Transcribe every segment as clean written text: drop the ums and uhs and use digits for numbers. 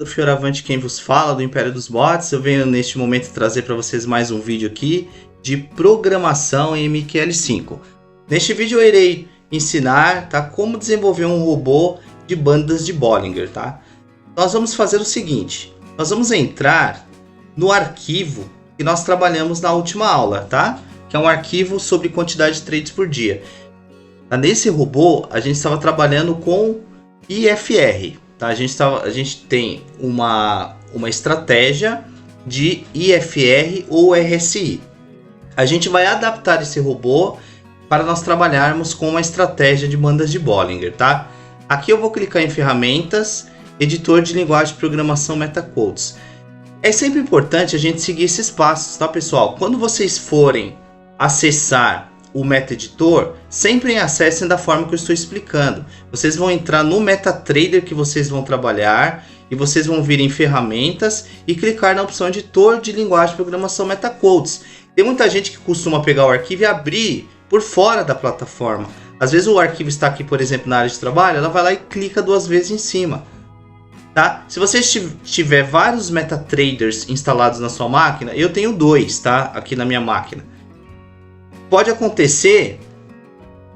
Do Fioravante quem vos fala, do Império dos Bots. Eu venho neste momento trazer para vocês mais um vídeo aqui de programação em MQL5. Neste vídeo eu irei ensinar, tá, como desenvolver um robô de bandas de Bollinger, tá? Nós vamos fazer o seguinte, nós vamos entrar no arquivo que nós trabalhamos na última aula, tá? Que é um arquivo sobre quantidade de trades por dia. Nesse robô a gente estava trabalhando com IFR. Tá? A gente tem uma estratégia de IFR ou RSI. A gente vai adaptar esse robô para nós trabalharmos com uma estratégia de bandas de Bollinger. Tá? Aqui eu vou clicar em ferramentas, editor de linguagem de programação MetaQuotes. É sempre importante a gente seguir esses passos, tá, pessoal? Quando vocês forem acessar o MetaEditor, sempre acessem da forma que eu estou explicando. Vocês vão entrar no MetaTrader que vocês vão trabalhar e vocês vão vir em ferramentas e clicar na opção editor de linguagem de programação MetaQuotes. Tem muita gente que costuma pegar o arquivo e abrir por fora da plataforma. Às vezes o arquivo está aqui, por exemplo, na área de trabalho, ela vai lá e clica duas vezes em cima. Tá? Se você tiver vários MetaTraders instalados na sua máquina, eu tenho dois, tá? Aqui na minha máquina. Pode acontecer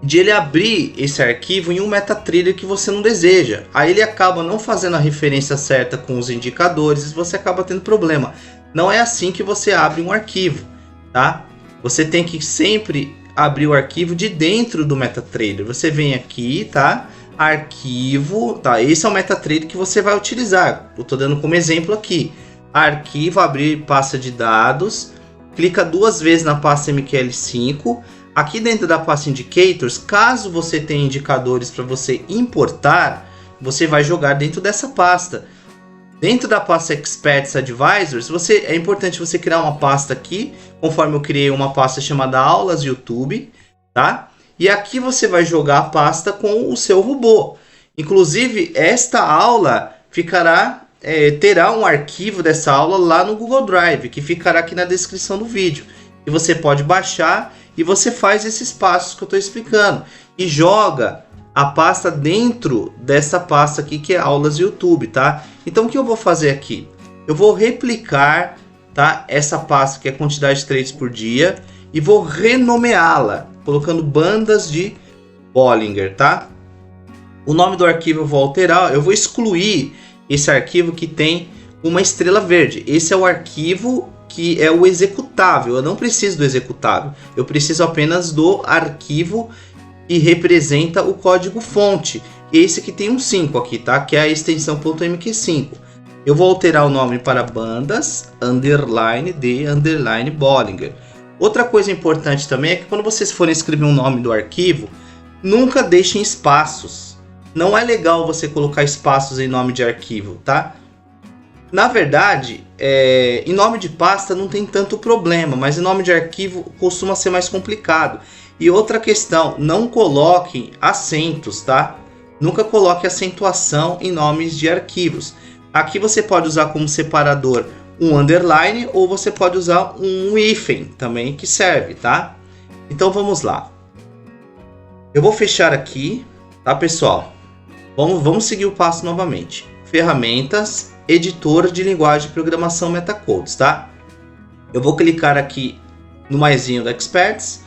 de ele abrir esse arquivo em um MetaTrader que você não deseja. Aí ele acaba não fazendo a referência certa com os indicadores e você acaba tendo problema. Não é assim que você abre um arquivo, tá? Você tem que sempre abrir o arquivo de dentro do MetaTrader. Você vem aqui, tá? Arquivo, tá? Esse é o MetaTrader que você vai utilizar. Eu estou dando como exemplo aqui. Arquivo, abrir pasta de dados. Clica duas vezes na pasta MQL5. Aqui dentro da pasta Indicators, caso você tenha indicadores para você importar, você vai jogar dentro dessa pasta. Dentro da pasta Experts Advisors, é importante você criar uma pasta aqui, conforme eu criei uma pasta chamada Aulas YouTube, tá? E aqui você vai jogar a pasta com o seu robô. Inclusive, esta aula terá um arquivo dessa aula lá no Google Drive, que ficará aqui na descrição do vídeo. E você pode baixar e você faz esses passos que eu estou explicando. E joga a pasta dentro dessa pasta aqui que é Aulas YouTube, tá? Então o que eu vou fazer aqui? Eu vou replicar, tá, essa pasta que é quantidade de trades por dia e vou renomeá-la, colocando bandas de Bollinger, tá? O nome do arquivo eu vou alterar, eu vou excluir esse arquivo que tem uma estrela verde. Esse é o arquivo que é o executável. Eu não preciso do executável. Eu preciso apenas do arquivo que representa o código fonte. Esse que tem um 5 aqui, tá? Que é a extensão .mq5. Eu vou alterar o nome para bandas underline de underline Bollinger. Outra coisa importante também é que quando vocês forem escrever um nome do arquivo, nunca deixem espaços. Não é legal você colocar espaços em nome de arquivo, tá? Na verdade, em nome de pasta não tem tanto problema, mas em nome de arquivo costuma ser mais complicado. E outra questão, não coloquem acentos, tá? Nunca coloque acentuação em nomes de arquivos. Aqui você pode usar como separador um underline ou você pode usar um hífen também que serve, tá? Então vamos lá. Eu vou fechar aqui, tá, pessoal? Vamos seguir o passo novamente. Ferramentas, editor de linguagem de programação MetaQuotes, tá? Eu vou clicar aqui no maisinho do Experts,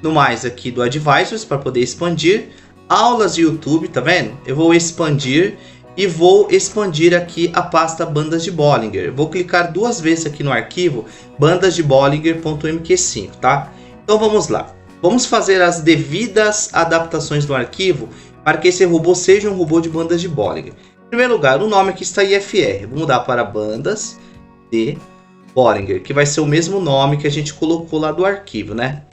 no mais aqui do Advisors para poder expandir. Aulas de YouTube, tá vendo? Eu vou expandir e vou expandir aqui a pasta bandas de Bollinger. Eu vou clicar duas vezes aqui no arquivo bandas de Bollinger.mq5, tá? Então vamos lá. Vamos fazer as devidas adaptações do arquivo para que esse robô seja um robô de bandas de Bollinger. Em primeiro lugar, o nome aqui está IFR. Vou mudar para bandas de Bollinger, que vai ser o mesmo nome que a gente colocou lá do arquivo, né?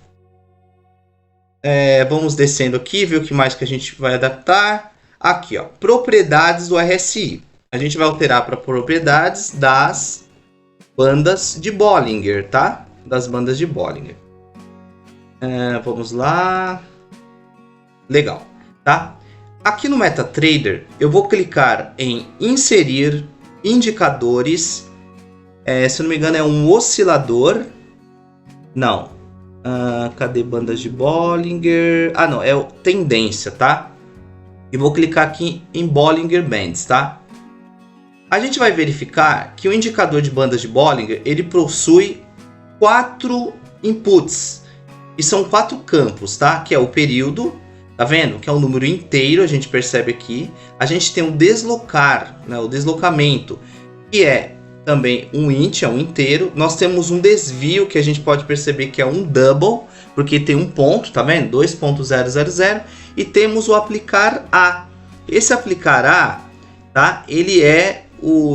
Vamos descendo aqui, ver o que mais que a gente vai adaptar. Aqui, ó, propriedades do RSI. A gente vai alterar para propriedades das bandas de Bollinger, tá? Das bandas de Bollinger. Vamos lá. Legal, tá? Aqui no MetaTrader, eu vou clicar em inserir indicadores. Se não me engano, é um oscilador. Não. Cadê bandas de Bollinger? Não, é tendência, tá? E vou clicar aqui em Bollinger Bands, tá? A gente vai verificar que o indicador de bandas de Bollinger, ele possui 4 inputs. E são 4 campos, tá? Que é o período, tá vendo? Que é um número inteiro, a gente percebe aqui. A gente tem o deslocar, né? O deslocamento, que é também um int, é um inteiro. Nós temos um desvio, que a gente pode perceber que é um double, porque tem um ponto, tá vendo? 2.000. E temos o aplicar a. Esse aplicar a, tá? Ele é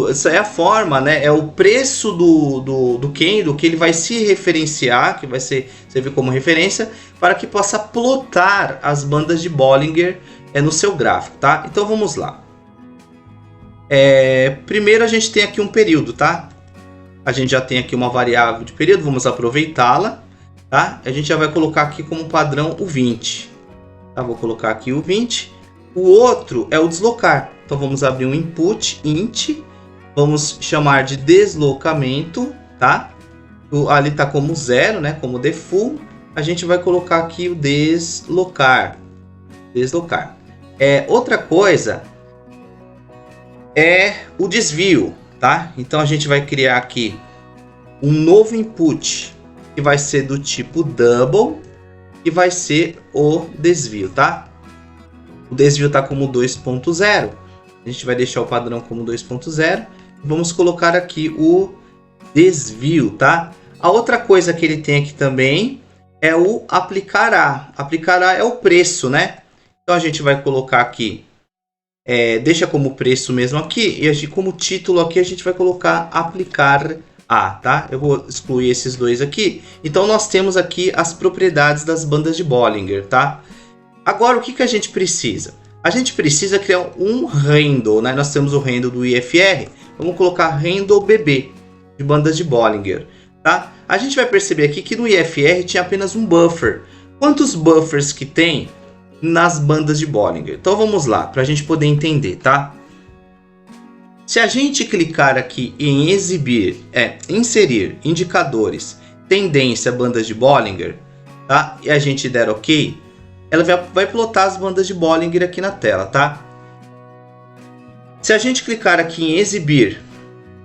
essa é a forma, né? É o preço do candle que ele vai se referenciar, que vai servir como referência, para que possa plotar as bandas de Bollinger no seu gráfico, tá? Então vamos lá. Primeiro a gente tem aqui um período, tá? A gente já tem aqui uma variável de período, vamos aproveitá-la, tá? A gente já vai colocar aqui como padrão o 20. Tá? Vou colocar aqui o 20. O outro é o deslocar. Então vamos abrir um input int, vamos chamar de deslocamento, tá? Ali tá como 0, né? Como default. A gente vai colocar aqui o deslocar. Outra coisa é o desvio, tá? Então a gente vai criar aqui um novo input que vai ser do tipo double e vai ser o desvio, tá? O desvio tá como 2.0. A gente vai deixar o padrão como 2.0. Vamos colocar aqui o desvio, tá? A outra coisa que ele tem aqui também é o aplicar a. Aplicar a é o preço, né? Então a gente vai colocar aqui, deixa como preço mesmo aqui. E a gente, como título aqui a gente vai colocar aplicar a, tá? Eu vou excluir esses dois aqui. Então nós temos aqui as propriedades das bandas de Bollinger, tá? Agora o que a gente precisa? A gente precisa criar um handle, né? Nós temos o handle do IFR. Vamos colocar handle BB de bandas de Bollinger, tá? A gente vai perceber aqui que no IFR tinha apenas um buffer. Quantos buffers que tem nas bandas de Bollinger? Então vamos lá, para a gente poder entender, tá? Se a gente clicar aqui em inserir indicadores, tendência bandas de Bollinger, tá? E a gente der OK, ela vai plotar as bandas de Bollinger aqui na tela, tá? Se a gente clicar aqui em exibir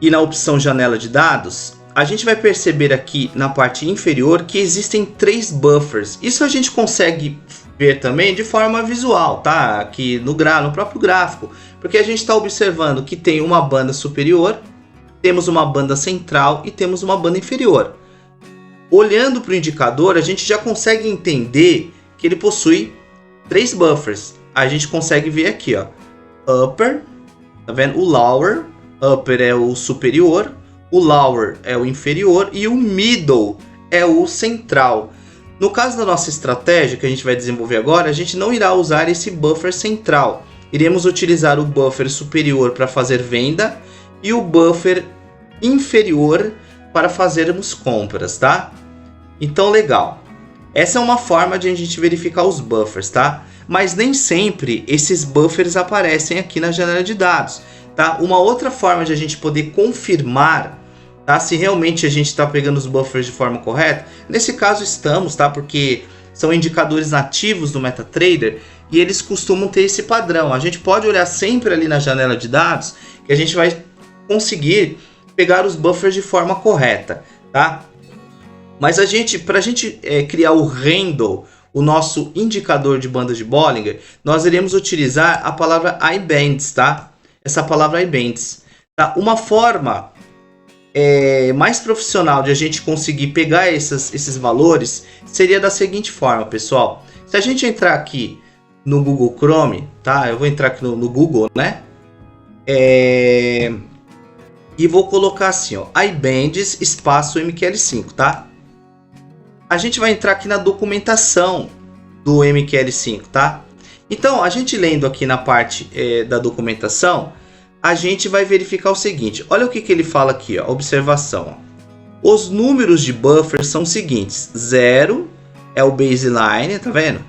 e na opção janela de dados, a gente vai perceber aqui na parte inferior que existem 3 buffers. Isso a gente consegue ver também de forma visual, tá? Aqui no próprio gráfico, porque a gente está observando que tem uma banda superior, temos uma banda central e temos uma banda inferior. Olhando para o indicador, a gente já consegue entender que ele possui 3 buffers. A gente consegue ver aqui, ó, upper, tá vendo? O lower, upper é o superior, o lower é o inferior e o middle é o central. No caso da nossa estratégia que a gente vai desenvolver agora, a gente não irá usar esse buffer central. Iremos utilizar o buffer superior para fazer venda e o buffer inferior para fazermos compras, tá? Então, legal. Essa é uma forma de a gente verificar os buffers, tá? Mas nem sempre esses buffers aparecem aqui na janela de dados, tá? Uma outra forma de a gente poder confirmar, tá, se realmente a gente está pegando os buffers de forma correta, nesse caso estamos, tá? Porque são indicadores nativos do MetaTrader e eles costumam ter esse padrão. A gente pode olhar sempre ali na janela de dados que a gente vai conseguir pegar os buffers de forma correta, tá? Mas para a gente criar o handle, o nosso indicador de bandas de Bollinger, nós iremos utilizar a palavra iBands, tá? Essa palavra iBands, tá? Uma forma mais profissional de a gente conseguir pegar esses valores seria da seguinte forma, pessoal. Se a gente entrar aqui no Google Chrome, tá? Eu vou entrar aqui no Google, né? E vou colocar assim, ó, iBands espaço MQL5, tá? A gente vai entrar aqui na documentação do MQL5, tá? Então, a gente lendo aqui na parte da documentação, a gente vai verificar o seguinte. Olha o que ele fala aqui, ó, observação. Ó. Os números de buffer são os seguintes. 0 é o baseline, tá vendo?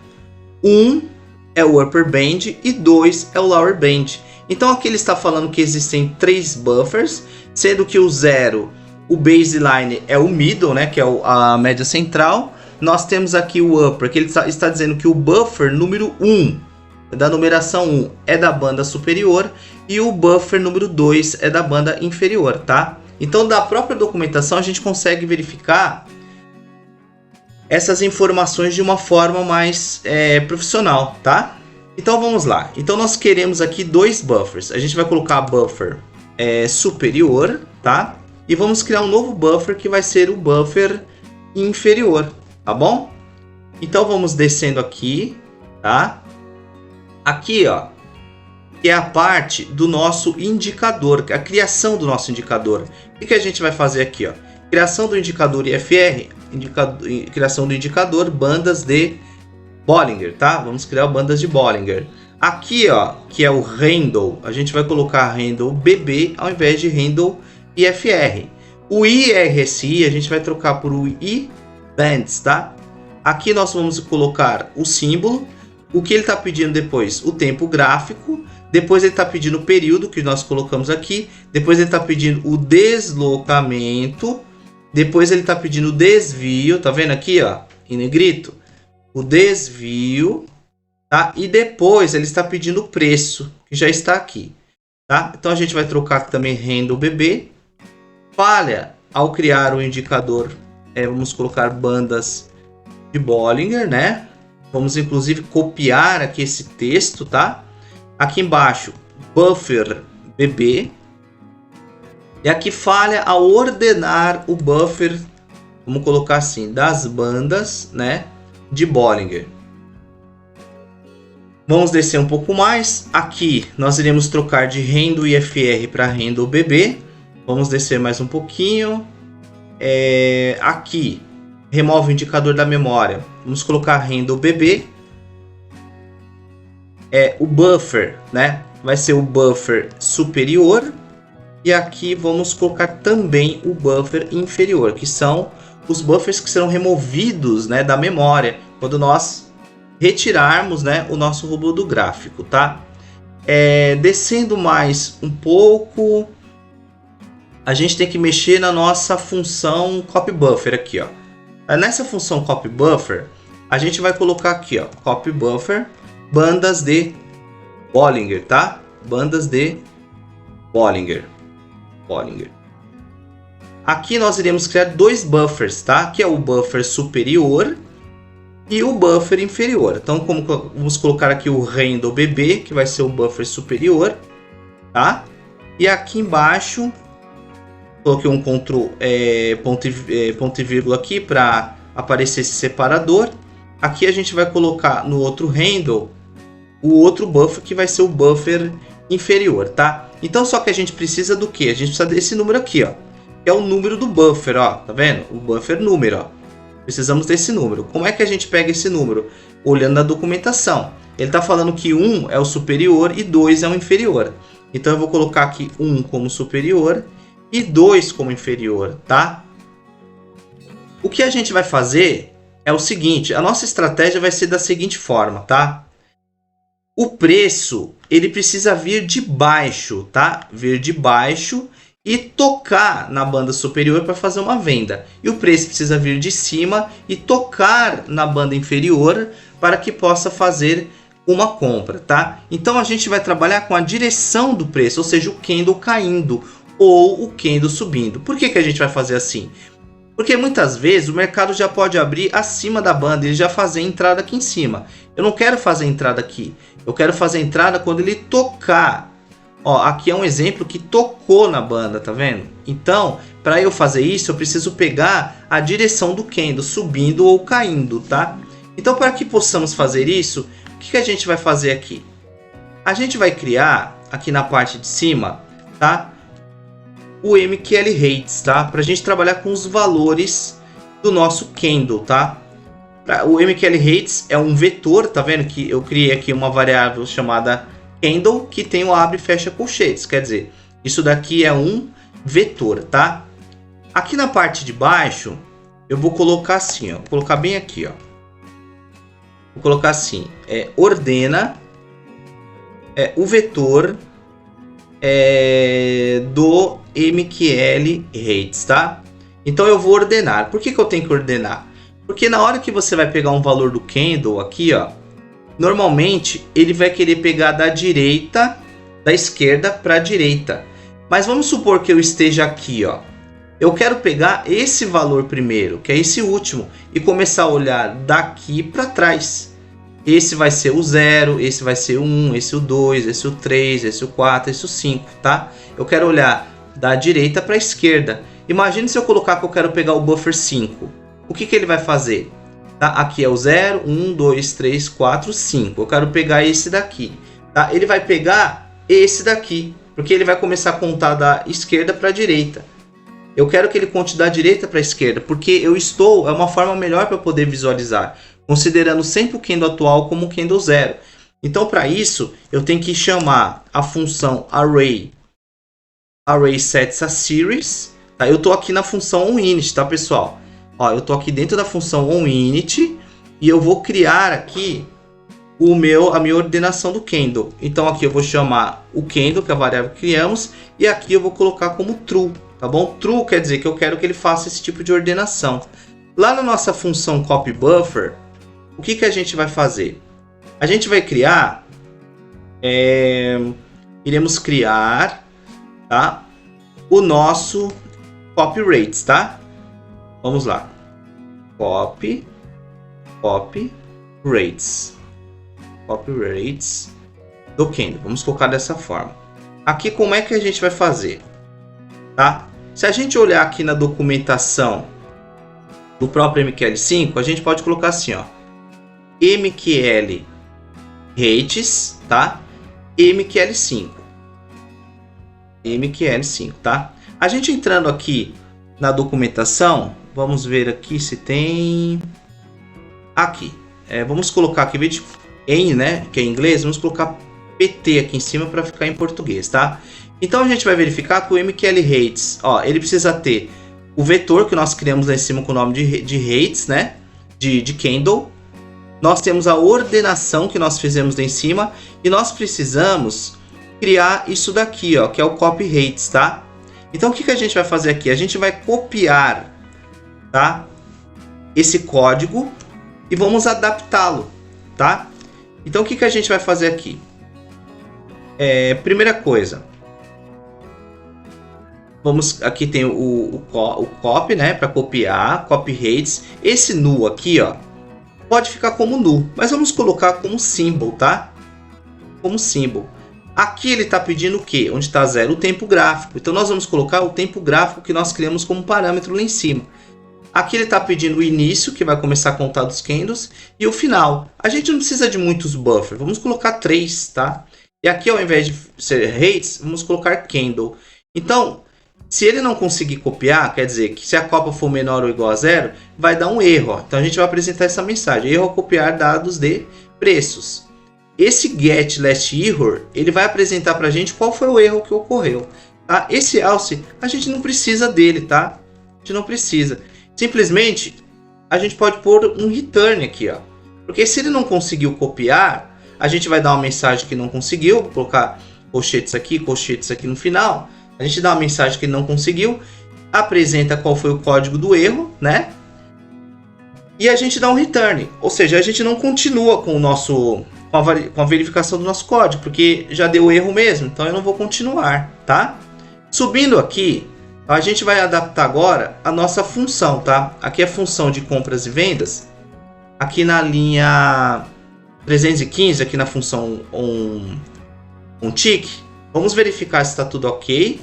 1 é o upper band e 2 é o lower band. Então, aqui ele está falando que existem 3 buffers, sendo que o 0... o baseline é o middle, né, que é a média central. Nós temos aqui o upper, que ele está dizendo que o buffer número 1 da numeração 1 é da banda superior e o buffer número 2 é da banda inferior, tá? Então, da própria documentação, a gente consegue verificar essas informações de uma forma mais profissional, tá? Então, vamos lá. Então, nós queremos aqui dois buffers. A gente vai colocar buffer superior, tá? E vamos criar um novo buffer que vai ser o buffer inferior, tá bom? Então, vamos descendo aqui, tá? Aqui, ó, que é a parte do nosso indicador, a criação do nosso indicador. O que a gente vai fazer aqui, ó? Criação do indicador IFR, criação do indicador bandas de Bollinger, tá? Vamos criar bandas de Bollinger. Aqui, ó, que é o handle, a gente vai colocar handle BB ao invés de handle IFR. O IRSI a gente vai trocar por o IBands, tá? Aqui nós vamos colocar o símbolo. O que ele está pedindo depois? O tempo gráfico. Depois ele está pedindo o período que nós colocamos aqui. Depois ele está pedindo o deslocamento. Depois ele está pedindo o desvio. Tá vendo aqui, ó, em negrito? O desvio, tá? E depois ele está pedindo o preço, que já está aqui, tá? Então a gente vai trocar também handle BB. Falha ao criar o indicador. Vamos colocar bandas de Bollinger, né? Vamos inclusive copiar aqui esse texto, tá? Aqui embaixo, buffer BB. E aqui falha ao ordenar o buffer, vamos colocar assim, das bandas, né, de Bollinger. Vamos descer um pouco mais. Aqui nós iremos trocar de handle IFR para handle BB. Vamos descer mais um pouquinho. Aqui, remove o indicador da memória. Vamos colocar handle BB. O buffer, né, vai ser o buffer superior. E aqui vamos colocar também o buffer inferior, que são os buffers que serão removidos, né, da memória quando nós retirarmos, né, o nosso robô do gráfico, tá? Descendo mais um pouco, a gente tem que mexer na nossa função copyBuffer aqui, ó. Nessa função copyBuffer, a gente vai colocar aqui, ó, copyBuffer, bandas de Bollinger, tá? Bandas de Bollinger. Aqui nós iremos criar dois buffers, tá? Que é o buffer superior e o buffer inferior. Então, vamos colocar aqui o handle BB, que vai ser o buffer superior, tá? E aqui embaixo, coloquei um ponto e vírgula aqui para aparecer esse separador. Aqui a gente vai colocar no outro handle o outro buffer, que vai ser o buffer inferior, tá? Então, só que a gente precisa do que? A gente precisa desse número aqui, ó. Que é o número do buffer, ó. Tá vendo? O buffer número, ó. Precisamos desse número. Como é que a gente pega esse número? Olhando na documentação. Ele tá falando que 1 é o superior e 2 é o inferior. Então, eu vou colocar aqui 1 como superior e 2 como inferior, tá? O que a gente vai fazer é o seguinte. A nossa estratégia vai ser da seguinte forma, tá? O preço, ele precisa vir de baixo, tá? Vir de baixo e tocar na banda superior para fazer uma venda. E o preço precisa vir de cima e tocar na banda inferior para que possa fazer uma compra, tá? Então a gente vai trabalhar com a direção do preço, ou seja, o candle caindo ou o candle subindo. Por que a gente vai fazer assim? Porque muitas vezes o mercado já pode abrir acima da banda e já fazer entrada aqui em cima. Eu não quero fazer entrada aqui. Eu quero fazer entrada quando ele tocar. Ó, aqui é um exemplo que tocou na banda, tá vendo? Então, para eu fazer isso, eu preciso pegar a direção do candle, subindo ou caindo, tá? Então, para que possamos fazer isso, o que a gente vai fazer aqui? A gente vai criar, aqui na parte de cima, tá? O MQL Rates, tá? Para a gente trabalhar com os valores do nosso candle, tá? O MQL Rates é um vetor, tá vendo que eu criei aqui uma variável chamada candle que tem o abre e fecha colchetes, quer dizer, isso daqui é um vetor, tá? Aqui na parte de baixo eu vou colocar assim, ó, vou colocar bem aqui, ó. Vou colocar assim, ordena o vetor do MQL Rates, tá? Então eu vou ordenar. Por que eu tenho que ordenar? Porque na hora que você vai pegar um valor do candle aqui, ó, normalmente ele vai querer pegar da esquerda para a direita. Mas vamos supor que eu esteja aqui, ó. Eu quero pegar esse valor primeiro, que é esse último, e começar a olhar daqui para trás. Esse vai ser o 0, esse vai ser o 1, esse o 2, esse o 3, esse o 4, esse o 5, tá? Eu quero olhar da direita para a esquerda. Imagine se eu colocar que eu quero pegar o buffer 5. O que ele vai fazer? Tá? Aqui é o 0, 1, 2, 3, 4, 5. Eu quero pegar esse daqui. Tá? Ele vai pegar esse daqui, porque ele vai começar a contar da esquerda para a direita. Eu quero que ele conte da direita para a esquerda, porque é uma forma melhor para poder visualizar, considerando sempre o candle atual como o candle 0. Então, para isso, eu tenho que chamar a função array sets a series. Tá? Eu estou aqui na função onInit, tá, pessoal? Ó, eu estou aqui dentro da função onInit e eu vou criar aqui a minha ordenação do candle. Então, aqui eu vou chamar o candle, que é a variável que criamos, e aqui eu vou colocar como true. Tá bom? True quer dizer que eu quero que ele faça esse tipo de ordenação. Lá na nossa função copyBuffer, o que a gente vai fazer? A gente vai criar, iremos criar, tá, o nosso copyRates, tá? Vamos lá. CopyRates do candle. Vamos colocar dessa forma. Aqui como é que a gente vai fazer? Tá? Se a gente olhar aqui na documentação do próprio MQL5, a gente pode colocar assim, ó, MQL rates, tá? MQL5, tá? A gente entrando aqui na documentação, vamos ver aqui se tem aqui. Vamos colocar aqui, né, que é em inglês, vamos colocar PT aqui em cima para ficar em português, tá? Então a gente vai verificar que o MQL rates, ó, ele precisa ter o vetor que nós criamos lá em cima com o nome de rates, né? De candle. Nós temos a ordenação que nós fizemos lá em cima e nós precisamos criar isso daqui, ó, que é o copy rates, tá? Então o que a gente vai fazer aqui? A gente vai copiar, tá, esse código e vamos adaptá-lo, tá? Então o que a gente vai fazer aqui? Primeira coisa, aqui tem o copy, né, para copiar, copy rates. Esse null aqui, ó, pode ficar como null, mas vamos colocar como symbol, tá? Como symbol. Aqui ele está pedindo o quê? Onde está 0? O tempo gráfico. Então nós vamos colocar o tempo gráfico que nós criamos como parâmetro lá em cima. Aqui ele está pedindo o início, que vai começar a contar dos candles, e o final. A gente não precisa de muitos buffers, vamos colocar 3, tá? E aqui, ao invés de ser rates, vamos colocar candle. Então, se ele não conseguir copiar, quer dizer que se a copa for menor ou igual a 0, vai dar um erro. Ó. Então a gente vai apresentar essa mensagem: erro ao copiar dados de preços. Esse get last error, ele vai apresentar para a gente qual foi o erro que ocorreu. Tá? Esse else, a gente não precisa dele, tá? A gente não precisa. Simplesmente, a gente pode pôr um return aqui, ó. Porque se ele não conseguiu copiar, a gente vai dar uma mensagem que não conseguiu, vou colocar colchetes aqui no final. A gente dá uma mensagem que não conseguiu, apresenta qual foi o código do erro, né? E a gente dá um return, ou seja, a gente não continua com a verificação do nosso código, porque já deu erro mesmo, então eu não vou continuar, tá? Subindo aqui, a gente vai adaptar agora a nossa função, tá? Aqui é a função de compras e vendas, aqui na linha 315, aqui na função onTick. Vamos verificar se está tudo ok.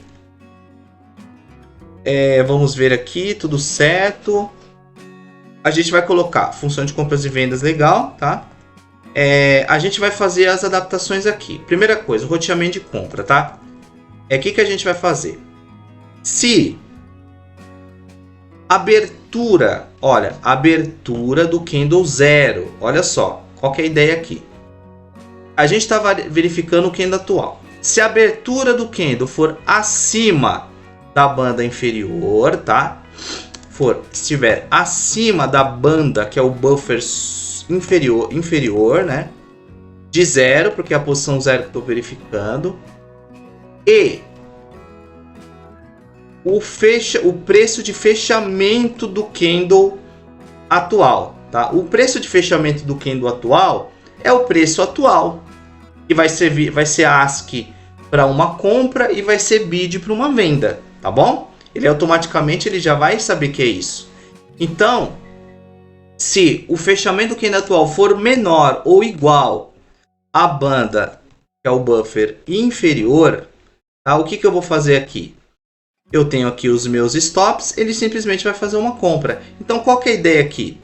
Vamos ver aqui, tudo certo. A gente vai colocar função de compras e vendas legal, tá? A gente vai fazer as adaptações aqui. Primeira coisa, roteamento de compra, tá? O que a gente vai fazer? Se abertura, olha, abertura do candle 0. Olha só, qual que é a ideia aqui? A gente está verificando o candle atual. Se a abertura do candle for acima da banda inferior, tá? Estiver acima da banda, que é o buffer inferior, né? De 0, porque é a posição 0 que estou verificando. E o preço de fechamento do candle atual, tá? O preço de fechamento do candle atual é o preço atual, que vai ser ASCII para uma compra e vai ser BID para uma venda, tá bom? Ele automaticamente ele já vai saber que é isso. Então, se o fechamento do candle atual for menor ou igual à banda, que é o buffer inferior, tá? O que eu vou fazer aqui? Eu tenho aqui os meus stops, ele simplesmente vai fazer uma compra. Então, qual que é a ideia aqui?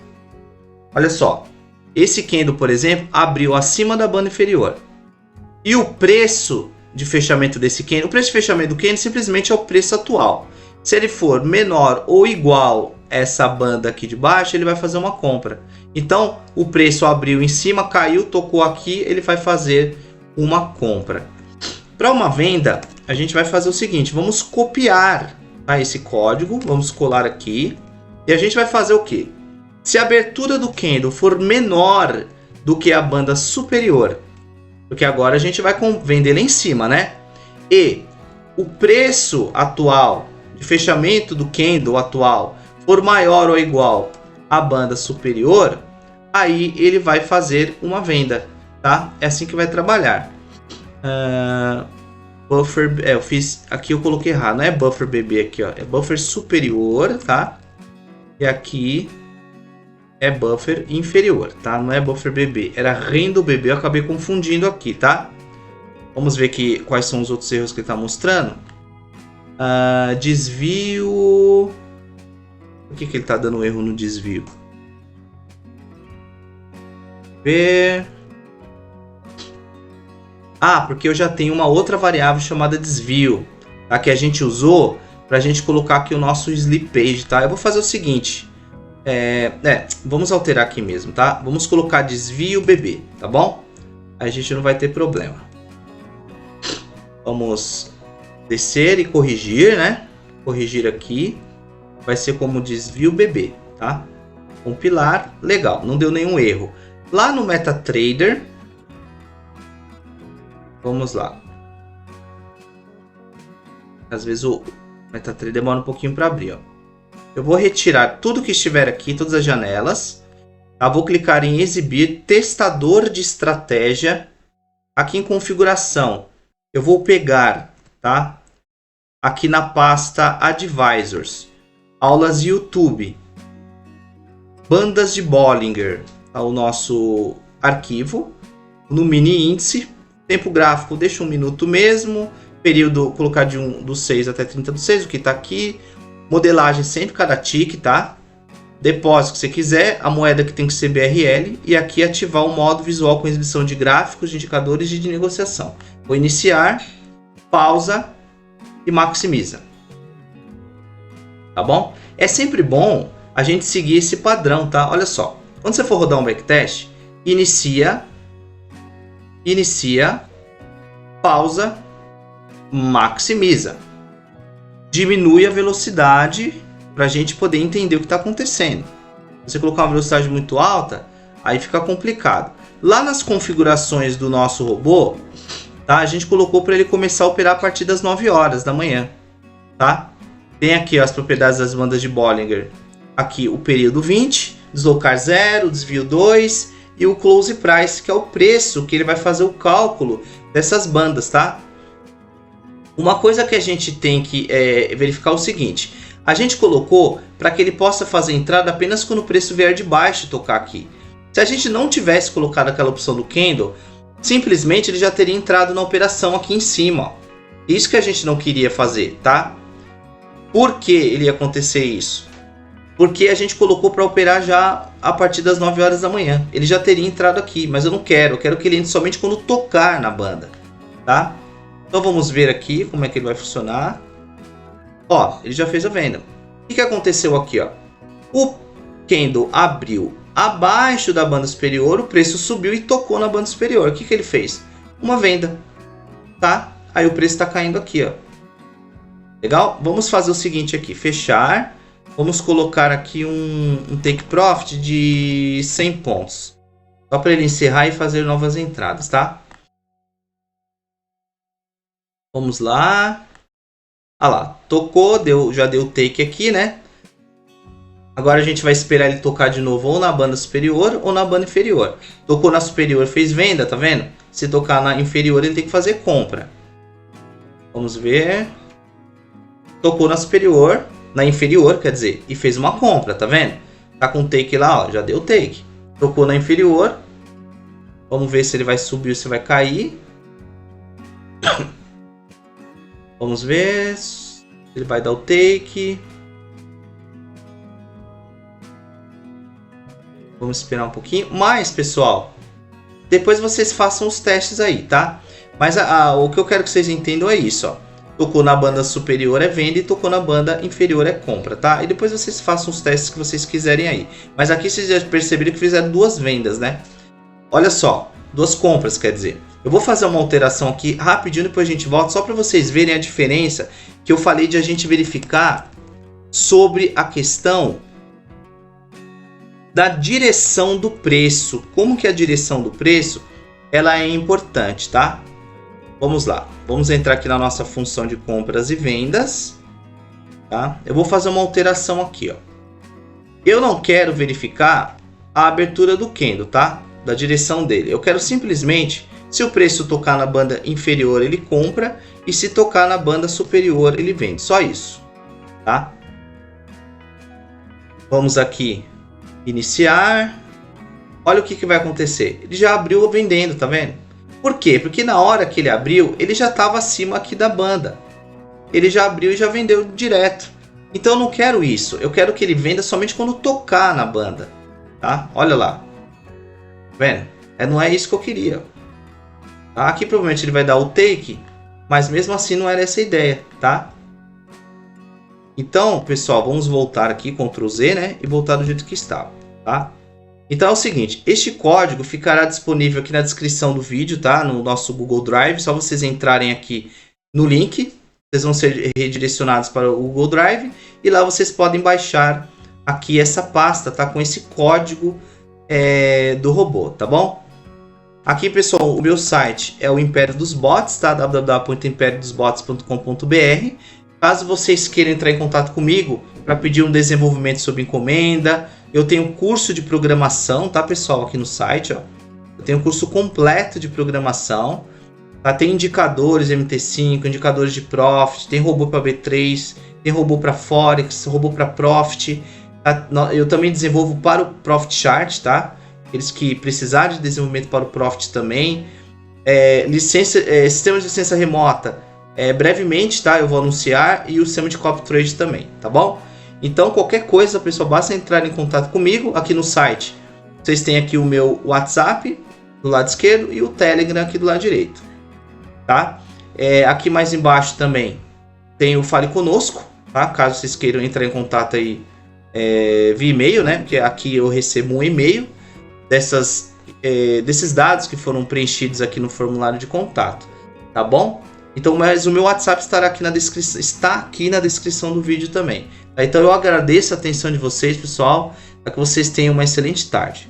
Olha só, esse candle, por exemplo, abriu acima da banda inferior. E o preço de fechamento desse candle, o preço de fechamento do candle simplesmente é o preço atual. Se ele for menor ou igual a essa banda aqui de baixo, ele vai fazer uma compra. Então, o preço abriu em cima, caiu, tocou aqui, ele vai fazer uma compra. Para uma venda, a gente vai fazer o seguinte, vamos copiar, tá, esse código, vamos colar aqui, e a gente vai fazer o quê? Se a abertura do candle for menor do que a banda superior, porque agora a gente vai vender lá em cima, né? E o preço atual de fechamento do candle atual for maior ou igual à banda superior, aí ele vai fazer uma venda, tá? É assim que vai trabalhar. Buffer, eu fiz aqui, eu coloquei errado, não é buffer BB aqui, ó, é buffer superior, tá? E aqui é buffer inferior, tá? Não é buffer BB, era rendo BB, eu acabei confundindo aqui, tá? Vamos ver aqui quais são os outros erros que ele está mostrando. Desvio. Por que ele está dando erro no desvio? Ver. Porque eu já tenho uma outra variável chamada desvio, tá? Que a gente usou para a gente colocar aqui o nosso sleep page, tá? Eu vou fazer o seguinte. Vamos alterar aqui mesmo, tá? Vamos colocar desvio BB, tá bom? Aí a gente não vai ter problema. Vamos descer e corrigir, né? Corrigir aqui. Vai ser como desvio BB, tá? Compilar, legal, não deu nenhum erro. Lá no MetaTrader, vamos lá. Às vezes o MetaTrader demora um pouquinho para abrir, ó. Eu vou retirar tudo que estiver aqui, todas as janelas. Tá? Vou clicar em exibir testador de estratégia. Aqui em configuração, eu vou pegar, tá? Aqui na pasta Advisors, aulas YouTube, bandas de Bollinger, tá? O nosso arquivo, no mini índice, tempo gráfico deixa 1 minuto mesmo, período colocar do 6 até 30 do 6, o que está aqui, modelagem sempre cada tique, tá? Depósito que você quiser, a moeda que tem que ser BRL e aqui ativar o modo visual com exibição de gráficos, de indicadores e de negociação. Vou iniciar, pausa e maximiza. Tá bom? É sempre bom a gente seguir esse padrão, tá? Olha só, quando você for rodar um backtest, inicia, pausa, maximiza. Diminui a velocidade para a gente poder entender o que está acontecendo. Se você colocar uma velocidade muito alta, aí fica complicado. Lá nas configurações do nosso robô, tá? A gente colocou para ele começar a operar a partir das 9 horas da manhã, tá? Tem aqui ó, as propriedades das bandas de Bollinger. Aqui o período 20, deslocar 0, desvio 2 e o close price, que é o preço que ele vai fazer o cálculo dessas bandas, tá? Uma coisa que a gente tem que verificar é o seguinte. A gente colocou para que ele possa fazer entrada apenas quando o preço vier de baixo e tocar aqui. Se a gente não tivesse colocado aquela opção do candle, simplesmente ele já teria entrado na operação aqui em cima. Ó. Isso que a gente não queria fazer, tá? Por que ele ia acontecer isso? Porque a gente colocou para operar já a partir das 9 horas da manhã. Ele já teria entrado aqui, mas eu não quero. Eu quero que ele entre somente quando tocar na banda, tá? Então vamos ver aqui como é que ele vai funcionar. Ó, ele já fez a venda. O que aconteceu aqui, ó? O candle abriu abaixo da banda superior, o preço subiu e tocou na banda superior. O que ele fez? Uma venda, tá? Aí o preço está caindo aqui, ó. Legal? Vamos fazer o seguinte aqui, fechar. Vamos colocar aqui um take profit de 100 pontos. Só para ele encerrar e fazer novas entradas, tá? Vamos lá. Ah lá, tocou, já deu take aqui, né? Agora a gente vai esperar ele tocar de novo ou na banda superior ou na banda inferior. Tocou na superior, fez venda, tá vendo? Se tocar na inferior, ele tem que fazer compra. Vamos ver. Tocou na superior, na inferior, quer dizer, e fez uma compra, tá vendo? Tá com take lá, ó, já deu take. Tocou na inferior. Vamos ver se ele vai subir ou se vai cair. Vamos ver se ele vai dar o take. Vamos esperar um pouquinho. Mas, pessoal, depois vocês façam os testes aí, tá? Mas o que eu quero que vocês entendam é isso, ó. Tocou na banda superior é venda e tocou na banda inferior é compra, tá? E depois vocês façam os testes que vocês quiserem aí. Mas aqui vocês já perceberam que fizeram duas vendas, né? Olha só, duas compras, quer dizer. Eu vou fazer uma alteração aqui rapidinho, depois a gente volta, só para vocês verem a diferença que eu falei de a gente verificar sobre a questão da direção do preço. Como que a direção do preço ela é importante, tá? Vamos lá, vamos entrar aqui na nossa função de compras e vendas, tá? Eu vou fazer uma alteração aqui, ó. Eu não quero verificar a abertura do candle, tá? Da direção dele. Eu quero simplesmente, se o preço tocar na banda inferior, ele compra, e se tocar na banda superior, ele vende. Só isso, tá? Vamos aqui iniciar. Olha o que vai acontecer. Ele já abriu vendendo, tá vendo? Por quê? Porque na hora que ele abriu, ele já estava acima aqui da banda. Ele já abriu e já vendeu direto. Então eu não quero isso. Eu quero que ele venda somente quando tocar na banda, tá? Olha lá. Tá vendo? Não é isso que eu queria. Tá? Aqui provavelmente ele vai dar o take, mas mesmo assim não era essa a ideia, tá? Então, pessoal, vamos voltar aqui, Ctrl Z, né? E voltar do jeito que estava, tá? Então é o seguinte, este código ficará disponível aqui na descrição do vídeo, tá? No nosso Google Drive, só vocês entrarem aqui no link, vocês vão ser redirecionados para o Google Drive e lá vocês podem baixar aqui essa pasta, tá? Com esse código do robô, tá bom? Aqui, pessoal, o meu site é o Império dos Bots, tá? www.imperiodosbots.com.br. Caso vocês queiram entrar em contato comigo para pedir um desenvolvimento sob encomenda, eu tenho um curso de programação, tá, pessoal, aqui no site, ó. Eu tenho um curso completo de programação, tá? Tem indicadores MT5, indicadores de Profit, tem robô para B3, tem robô para Forex, robô para Profit. Tá? Eu também desenvolvo para o Profit Chart, tá? Aqueles que precisarem de desenvolvimento para o Profit também. Sistema de licença remota, brevemente, tá? Eu vou anunciar, e o sistema de copy trade também, tá bom? Então, qualquer coisa, pessoal, basta entrar em contato comigo aqui no site. Vocês têm aqui o meu WhatsApp do lado esquerdo e o Telegram aqui do lado direito, tá? Aqui mais embaixo também tem o Fale Conosco, tá? Caso vocês queiram entrar em contato aí via e-mail, né? Porque aqui eu recebo um e-mail desses dados que foram preenchidos aqui no formulário de contato, tá bom? Então, mas o meu WhatsApp está aqui na descrição do vídeo também. Então eu agradeço a atenção de vocês, pessoal, para que vocês tenham uma excelente tarde.